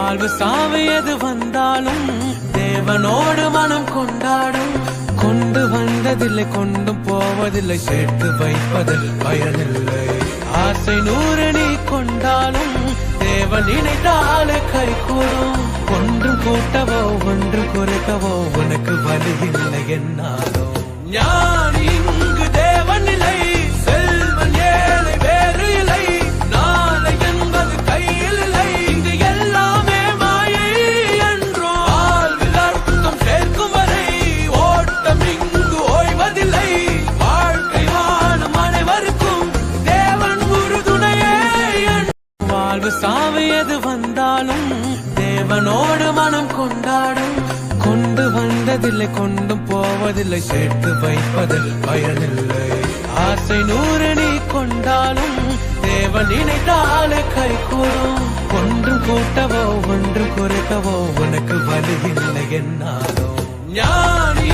வாழ்வு சாவு எது வந்தாலும் தேவனோடு மனம் கொண்டாடும். கொண்டு வந்ததில்லை கொண்டும் போவதில்லை, சேர்த்து வைப்பதில் பயனில்லை. ஆசை 100 நீ கொண்டாலும் தேவன் நினைத்தாலே கை கூடும். ஒன்றும் கூட்டவோ ஒன்று குறைக்கவோ உனக்கு வலி இல்லை என்னாலும். ஞானி இங்கு தேவன் இல்லை, செல்வன் ஏழை வேறு இல்லை, நாளை என்பது கையில் இல்லை, இங்கு எல்லாமே மாயை என்றோ. வாழ்வில் அர்த்தம் சேர்க்கும் வரை ஓட்டம் இங்கு ஓய்வதில்லை. வாழ்க்கை வாழும் அனைவருக்கும் தேவன் உறுதுணையே. வாழ்வு சாவு எது வந்தாலும் தேவனோடு மனம் கொண்டாடும். கொண்டு வந்ததில்லை கொண்டும் போவதில்லை, சேர்த்து வைப்பதில் பயனில்லை. ஆசை 100 நீ கொண்டாலும் தேவன் நினைத்தாலே கை கூடும். ஒன்றும் கூட்டவோ ஒன்று குறைக்கவோ உனக்கு வலி இல்லை என்னாலும். ஞானி